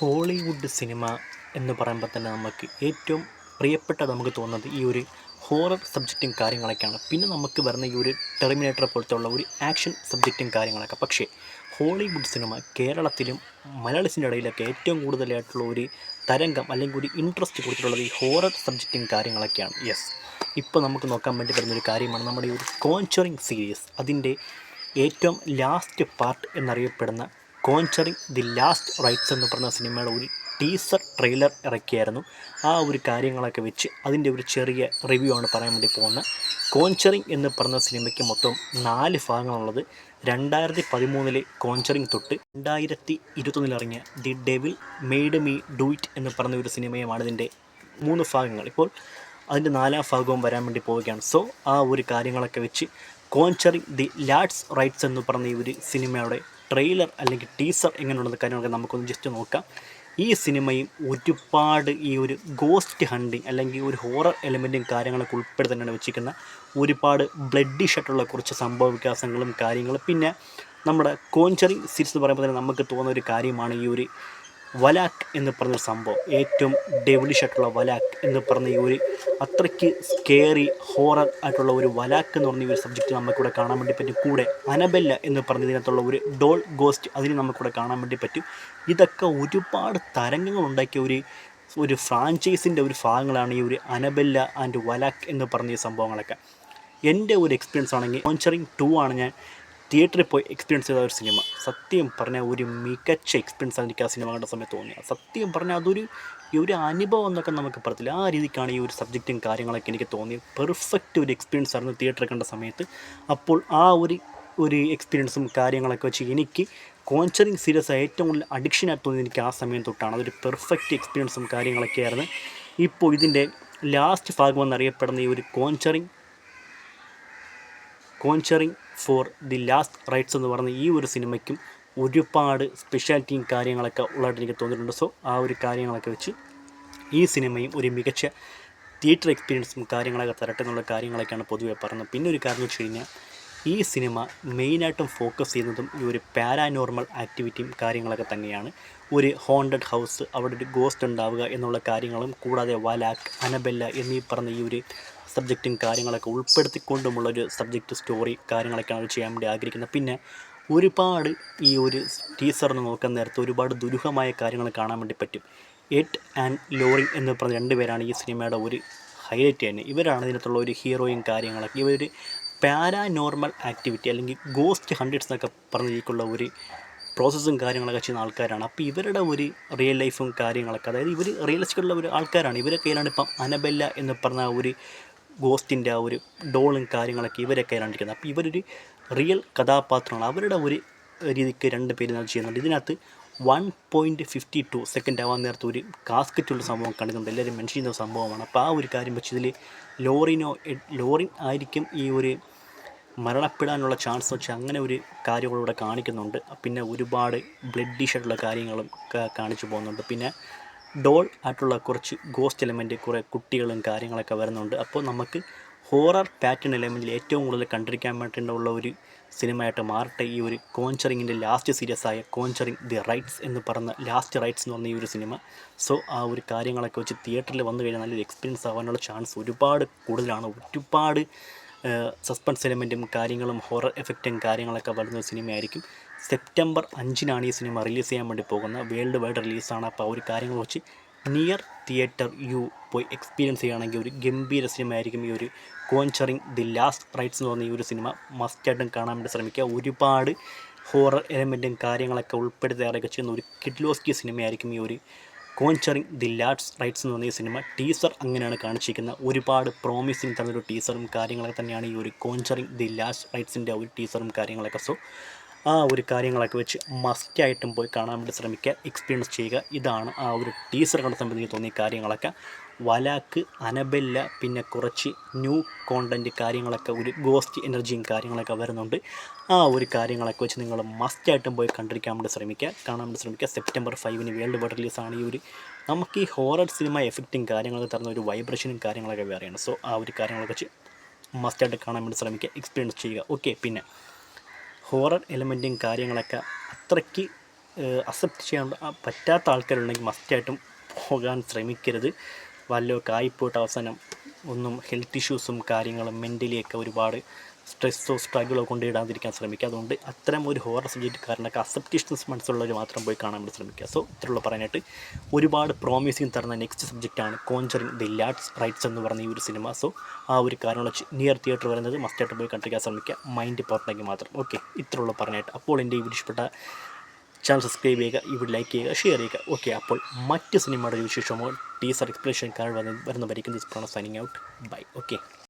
Hollywood cinema എന്ന് പറയുമ്പോൾ തന്നെ നമുക്ക് ഏറ്റവും പ്രിയപ്പെട്ട നമുക്ക് തോന്നുന്നത് ഈ ഒരു ഹോറർ സബ്ജക്റ്റും കാര്യങ്ങളൊക്കെയാണ്. പിന്നെ നമുക്ക് വരുന്ന ഈ ഒരു ടെർമിനേറ്റർ പോലത്തെ ഉള്ള ഒരു ആക്ഷൻ സബ്ജക്റ്റും കാര്യങ്ങളൊക്കെ. പക്ഷേ ഹോളിവുഡ് സിനിമ കേരളത്തിലും മലയാളത്തിൻ്റെ ഇടയിലൊക്കെ ഏറ്റവും കൂടുതലായിട്ടുള്ള ഒരു തരംഗം അല്ലെങ്കിൽ ഒരു ഇൻട്രസ്റ്റ് കൊടുത്തിട്ടുള്ളത് ഈ ഹോറർ സബ്ജക്റ്റും കാര്യങ്ങളൊക്കെയാണ്. യെസ്, ഇപ്പോൾ നമുക്ക് നോക്കാൻ വേണ്ടി വരുന്നൊരു കാര്യമാണ് നമ്മുടെ ഈ ഒരു കോഞ്ചറിങ് സീരീസ്. അതിൻ്റെ ഏറ്റവും ലാസ്റ്റ് പാർട്ട് എന്നറിയപ്പെടുന്ന കോഞ്ചറിങ് ദി ലാസ്റ്റ് റൈറ്റ്സ് എന്ന് പറഞ്ഞ സിനിമയുടെ ഒരു ടീസർ ട്രെയിലർ ഇറക്കിയായിരുന്നു. ആ ഒരു കാര്യങ്ങളൊക്കെ വെച്ച് അതിൻ്റെ ഒരു ചെറിയ റിവ്യൂ ആണ് പറയാൻ വേണ്ടി പോകുന്നത്. കോഞ്ചറിങ് എന്ന് പറഞ്ഞ സിനിമയ്ക്ക് മൊത്തം 4 ഭാഗങ്ങളുള്ളത്. 2013 കോഞ്ചറിങ് തൊട്ട് 2021 ഇറങ്ങിയ the devil made me do it എന്ന് പറഞ്ഞ ഒരു സിനിമയുമാണ് ഇതിൻ്റെ 3 ഭാഗങ്ങൾ. ഇപ്പോൾ അതിൻ്റെ 4ാം ഭാഗവും വരാൻ വേണ്ടി പോവുകയാണ്. സോ ആ ഒരു കാര്യങ്ങളൊക്കെ വെച്ച് കോഞ്ചറിങ് ദി ലാസ്റ്റ് റൈറ്റ്സ് എന്ന് പറഞ്ഞ ഈ ഒരു സിനിമയുടെ ട്രെയിലർ അല്ലെങ്കിൽ ടീസർ എങ്ങനെയുണ്ടെന്ന കാര്യങ്ങളൊക്കെ നമുക്കൊന്ന് ജസ്റ്റ് നോക്കാം. ഈ സിനിമയും ഒരുപാട് ഈ ഒരു ഗോസ്റ്റ് ഹണ്ടിങ് അല്ലെങ്കിൽ ഒരു ഹോറർ എലിമെൻറ്റും കാര്യങ്ങളൊക്കെ ഉൾപ്പെടുത്തി തന്നെയാണ് വെച്ചിരിക്കുന്ന. ഒരുപാട് ബ്ലഡിഷ് ആയിട്ടുള്ള കുറച്ച് സംഭവ വികാസങ്ങളും കാര്യങ്ങളും. പിന്നെ നമ്മുടെ കോഞ്ചറിങ് സീരീസ് എന്ന് പറയുമ്പോൾ തന്നെ നമുക്ക് തോന്നുന്ന ഒരു കാര്യമാണ് ഈ ഒരു വലാക്ക് എന്ന് പറഞ്ഞൊരു സംഭവം. ഏറ്റവും ഡെവിളിഷ് ആയിട്ടുള്ള വലാക്ക് എന്ന് പറഞ്ഞ ഈ ഒരു അത്രയ്ക്ക് സ്കേറി ഹോറർ ആയിട്ടുള്ള ഒരു വലാക്ക് എന്ന് പറഞ്ഞ ഒരു സബ്ജക്റ്റ് നമുക്കിവിടെ കാണാൻ വേണ്ടി പറ്റും. കൂടെ അനബെല്ല എന്ന് പറഞ്ഞതിനകത്തുള്ള ഒരു ഡോൾ ഗോസ്റ്റ് അതിന് നമുക്കിവിടെ കാണാൻ വേണ്ടി പറ്റും. ഇതൊക്കെ ഒരുപാട് തരംഗങ്ങൾ ഉണ്ടാക്കിയ ഒരു ഫ്രാഞ്ചൈസിൻ്റെ ഒരു ഭാഗങ്ങളാണ് ഈ ഒരു അനബെല്ല ആൻഡ് വലാക്ക് എന്ന് പറഞ്ഞ ഈ സംഭവങ്ങളൊക്കെ. എൻ്റെ ഒരു എക്സ്പീരിയൻസ് ആണെങ്കിൽ കോഞ്ചറിങ് 2 ആണ് ഞാൻ തിയേറ്ററിൽ പോയി എക്സ്പീരിയൻസ് ചെയ്ത ഒരു സിനിമ. സത്യം പറഞ്ഞാൽ ഒരു മികച്ച എക്സ്പീരിയൻസ് എനിക്ക് ആ സിനിമ കണ്ട സമയത്ത് തോന്നിയത്. സത്യം പറഞ്ഞാൽ ഒരു അനുഭവം എന്നൊക്കെ നമുക്ക് പറയത്തില്ല, ആ രീതിക്കാണ് ഈ ഒരു സബ്ജക്റ്റും കാര്യങ്ങളൊക്കെ എനിക്ക് തോന്നിയത്. പെർഫെക്റ്റ് ഒരു എക്സ്പീരിയൻസ് ആയിരുന്നു തിയേറ്ററിൽ കണ്ട സമയത്ത്. അപ്പോൾ ആ ഒരു എക്സ്പീരിയൻസും കാര്യങ്ങളൊക്കെ വെച്ച് എനിക്ക് കോഞ്ചറിങ് സീരീസ് ഏറ്റവും കൂടുതൽ അഡിക്ഷനായിട്ട് തോന്നിയത് എനിക്ക് ആ സമയം തൊട്ടാണ്. അതൊരു പെർഫെക്റ്റ് എക്സ്പീരിയൻസും കാര്യങ്ങളൊക്കെ ആയിരുന്നു. ഇപ്പോൾ ഇതിൻ്റെ ലാസ്റ്റ് ഭാഗമെന്നറിയപ്പെടുന്ന ഈ ഒരു Conjuring for the last rights എന്ന് പറഞ്ഞ ഈ ഒരു സിനിമയ്ക്കും ഒരുപാട് സ്പെഷ്യാലിറ്റിയും കാര്യങ്ങളൊക്കെ ഉള്ളതായിട്ട് എനിക്ക് തോന്നിയിട്ടുണ്ട്. സോ ആ ഒരു കാര്യങ്ങളൊക്കെ വെച്ച് ഈ സിനിമയും ഒരു മികച്ച തിയേറ്റർ എക്സ്പീരിയൻസും കാര്യങ്ങളൊക്കെ തരട്ടെ എന്നുള്ള കാര്യങ്ങളൊക്കെയാണ് പൊതുവെ പറയുന്നത്. പിന്നെ ഒരു കാര്യം വെച്ച് കഴിഞ്ഞാൽ ഈ സിനിമ മെയിനായിട്ടും ഫോക്കസ് ചെയ്യുന്നതും ഈ ഒരു പാരാനോർമൽ ആക്ടിവിറ്റിയും കാര്യങ്ങളൊക്കെ തന്നെയാണ്. ഒരു ഹോണ്ടഡ് ഹൗസ്, അവിടെ ഒരു ഗോസ്റ്റ് ഉണ്ടാവുക എന്നുള്ള കാര്യങ്ങളും കൂടാതെ വലാക്ക്, അനബെല്ല എന്നീ പറഞ്ഞ ഈ ഒരു സബ്ജക്റ്റും കാര്യങ്ങളൊക്കെ ഉൾപ്പെടുത്തിക്കൊണ്ടുമുള്ളൊരു സബ്ജക്റ്റ് സ്റ്റോറി കാര്യങ്ങളൊക്കെയാണ് അവർ ചെയ്യാൻ വേണ്ടി ആഗ്രഹിക്കുന്നത്. പിന്നെ ഒരുപാട് ഈ ഒരു ടീസറിന് നോക്കാൻ നേരത്തെ ഒരുപാട് ദുരൂഹമായ കാര്യങ്ങൾ കാണാൻ വേണ്ടി പറ്റും. എഡ് ആൻഡ് ലോറിൻ എന്ന് പറഞ്ഞ 2 പേരാണ് ഈ സിനിമയുടെ ഒരു ഹൈലൈറ്റ് തന്നെ. ഇവരാണ് ഇതിനകത്തുള്ള ഒരു ഹീറോയും കാര്യങ്ങളൊക്കെ. ഇവർ പാരാനോർമൽ ആക്ടിവിറ്റി അല്ലെങ്കിൽ ഗോസ്റ്റ് ഹണ്ടേഴ്സ് എന്നൊക്കെ പറഞ്ഞിരിക്കുള്ള ഒരു പ്രോസസ്സും കാര്യങ്ങളൊക്കെ ചെയ്യുന്ന ആൾക്കാരാണ്. അപ്പോൾ ഇവരുടെ ഒരു റിയൽ ലൈഫും കാര്യങ്ങളൊക്കെ, അതായത് ഇവർ റിയലിസ്റ്റിക്കുള്ള ഒരു ആൾക്കാരാണ്. ഇവരെ കയ്യിലാണ് ഇപ്പം അനബെല്ല എന്ന് പറഞ്ഞ ഒരു ഗോസ്റ്റിൻ്റെ ആ ഒരു ഡോളും കാര്യങ്ങളൊക്കെ ഇവരെ കയ്യിലാണ് ഇരിക്കുന്നത്. അപ്പോൾ ഇവരൊരു റിയൽ കഥാപാത്രമാണ്. അവരുടെ ഒരു രീതിക്ക് 2 പേര് ചെയ്യുന്നുണ്ട്. ഇതിനകത്ത് 1.52 സെക്കൻഡ് ആവാൻ നേരത്തെ ഒരു കാസ്കറ്റുള്ള സംഭവം കണ്ടിട്ടുണ്ട്. എല്ലാവരും മെൻഷൻ ചെയ്യുന്ന സംഭവമാണ്. അപ്പോൾ ആ ഒരു കാര്യം വെച്ച് ഇതിൽ ലോറിൻ ആയിരിക്കും ഈ ഒരു മരണപ്പെടാനുള്ള ചാൻസ് വെച്ച് അങ്ങനെ ഒരു കാര്യങ്ങളിവിടെ കാണിക്കുന്നുണ്ട്. പിന്നെ ഒരുപാട് ബ്ലഡിഷ് ആയിട്ടുള്ള കാര്യങ്ങളും കാണിച്ചു പോകുന്നുണ്ട്. പിന്നെ ഡോൾ ആയിട്ടുള്ള കുറച്ച് ഗോസ്റ്റ് എലമെൻറ്റ്, കുറേ കുട്ടികളും കാര്യങ്ങളൊക്കെ വരുന്നുണ്ട്. അപ്പോൾ നമുക്ക് ഹോറർ പാറ്റേൺ എലമെൻറ്റിൽ ഏറ്റവും കൂടുതൽ കണ്ടിരിക്കാൻ വേണ്ടിയിട്ടുള്ള ഒരു സിനിമയായിട്ട് മാറട്ടെ ഈ ഒരു കോഞ്ചറിങ്ങിൻ്റെ ലാസ്റ്റ് സീരീസ് ആയ കോഞ്ചറിങ് ദി റൈറ്റ്സ് എന്ന് പറഞ്ഞ ലാസ്റ്റ് റൈറ്റ്സ് എന്ന് പറഞ്ഞ ഈ ഒരു സിനിമ. സോ ആ ഒരു കാര്യങ്ങളൊക്കെ വെച്ച് തിയേറ്ററിൽ വന്നു കഴിഞ്ഞാൽ നല്ലൊരു എക്സ്പീരിയൻസ് ആവാനുള്ള ചാൻസ് ഒരുപാട് കൂടുതലാണ്. ഒരുപാട് സസ്പെൻസ് എലമെൻറ്റും കാര്യങ്ങളും ഹൊറർ എഫക്റ്റും കാര്യങ്ങളൊക്കെ വരുന്ന ഒരു സിനിമയായിരിക്കും. സെപ്റ്റംബർ 5-നാണ് ഈ സിനിമ റിലീസ് ചെയ്യാൻ വേണ്ടി പോകുന്നത്. വേൾഡ് വൈഡ് റിലീസാണ്. അപ്പോൾ ആ ഒരു കാര്യങ്ങൾ വെച്ച് നിയർ തിയേറ്റർ പോയി എക്സ്പീരിയൻസ് ചെയ്യുകയാണെങ്കിൽ ഒരു ഗംഭീര സിനിമയായിരിക്കും ഈ ഒരു കോഞ്ചറിങ് ദി ലാസ്റ്റ് റൈറ്റ്സ് എന്ന് പറഞ്ഞ ഈ ഒരു സിനിമ. മസ്റ്റായിട്ടും കാണാൻ വേണ്ടി ശ്രമിക്കുക. ഒരുപാട് ഹോറർ എലമെൻറ്റും കാര്യങ്ങളൊക്കെ ഉൾപ്പെടുത്താറൊക്കെ ചെയ്യുന്ന ഒരു കിഡ്ലോസ്കി സിനിമയായിരിക്കും ഈ ഒരു കോഞ്ചറിങ് ദി ലാസ്റ്റ് റൈറ്റ്സ് എന്ന് പറഞ്ഞ ഈ സിനിമ. ടീസർ അങ്ങനെയാണ് കാണിച്ചിരിക്കുന്നത്. ഒരുപാട് പ്രോമിസിങ് തന്നൊരു ടീസറും കാര്യങ്ങളൊക്കെ തന്നെയാണ് ഈ ഒരു കോഞ്ചറിങ് ദി ലാസ്റ്റ് റൈറ്റ്സിൻ്റെ ഒരു ടീസറും കാര്യങ്ങളൊക്കെ. സോ ആ ഒരു കാര്യങ്ങളൊക്കെ വെച്ച് മസ്റ്റായിട്ടും പോയി കാണാൻ വേണ്ടി ശ്രമിക്കുക, എക്സ്പീരിയൻസ് ചെയ്യുക. ഇതാണ് ആ ഒരു ടീസർ കണ്ട സമയത്ത് എനിക്ക് തോന്നിയ കാര്യങ്ങളൊക്കെ. വലാക്ക്, അനബെല്ല, പിന്നെ കുറച്ച് ന്യൂ കോണ്ടൻറ്റ് കാര്യങ്ങളൊക്കെ, ഒരു ഗോസ്റ്റ് എനർജിയും കാര്യങ്ങളൊക്കെ വരുന്നുണ്ട്. ആ ഒരു കാര്യങ്ങളൊക്കെ വെച്ച് നിങ്ങൾ മസ്റ്റായിട്ടും പോയി കണ്ടിരിക്കാൻ വേണ്ടി ശ്രമിക്കുക, കാണാൻ വേണ്ടി ശ്രമിക്കുക. സെപ്റ്റംബർ 5-ന് വേൾഡ് വൈഡ് റിലീസാണ് ഈ ഒരു നമുക്ക് ഈ ഹോറർ സിനിമ എഫക്റ്റും കാര്യങ്ങളൊക്കെ തരുന്ന ഒരു വൈബ്രേഷനും കാര്യങ്ങളൊക്കെ വേറെയാണ്. സോ ആ ഒരു കാര്യങ്ങളൊക്കെ വെച്ച് മസ്റ്റായിട്ട് കാണാൻ വേണ്ടി ശ്രമിക്കുക, എക്സ്പീരിയൻസ് ചെയ്യുക. ഓക്കെ, പിന്നെ ഹോറർ എലമെൻറ്റും കാര്യങ്ങളൊക്കെ അത്രയ്ക്ക് അക്സെപ്റ്റ് ചെയ്യാൻ പറ്റാത്ത ആൾക്കാരുണ്ടെങ്കിൽ മസ്റ്റായിട്ടും പോകാൻ ശ്രമിക്കരുത്. വല്ലതൊക്കെ ആയിപ്പോയിട്ട് അവസാനം ഒന്നും ഹെൽത്ത് ഇഷ്യൂസും കാര്യങ്ങളും മെൻ്റലിയൊക്കെ ഒരുപാട് സ്ട്രെസ്സോ സ്ട്രഗിളോ കൊണ്ടിടാതിരിക്കാൻ ശ്രമിക്കുക. അതുകൊണ്ട് അത്തരം ഒരു ഹൊറർ സബ്ജക്റ്റ് കാരണമൊക്കെ അക്സെപ്റ്റേഷൻസ് മനസ്സുള്ളവർ മാത്രം പോയി കാണാൻ വേണ്ടി ശ്രമിക്കുക. സോ ഇത്രയുള്ള പറയാനായിട്ട് ഒരുപാട് പ്രോമിസിങ് തരുന്ന നെക്സ്റ്റ് സബ്ജക്റ്റാണ് കോഞ്ചറിങ് ദി ലാസ്റ്റ് റൈറ്റ്സ് എന്ന് പറഞ്ഞ ഈ ഒരു സിനിമ. സോ ആ ഒരു കാരണം വെച്ച് നിയർ തിയേറ്റർ വരുന്നത് മസ്റ്റായിട്ട് പോയി കണ്ടിരിക്കാൻ ശ്രമിക്കുക, മൈൻഡ് പുറത്തേക്ക് മാത്രം. ഓക്കെ, ഇത്രയുള്ള പറയാനായിട്ട്. അപ്പോൾ എൻ്റെ ഈ വീഡിയോ ഇഷ്ടപ്പെട്ട ചാനൽ സബ്സ്ക്രൈബ് ചെയ്യുക, ഈ വീഡിയോ ലൈക്ക് ചെയ്യുക, ഷെയർ ചെയ്യുക. ഓക്കെ, അപ്പോൾ മറ്റ് സിനിമയുടെ വിശേഷമോ ടീസർ എക്സ്പ്ലനേഷൻ കാർഡ് വരുന്നവരിക്കും ദിസ് പ്രോണോ സൈനിങ് ഔട്ട്. ബൈ. ഓക്കെ.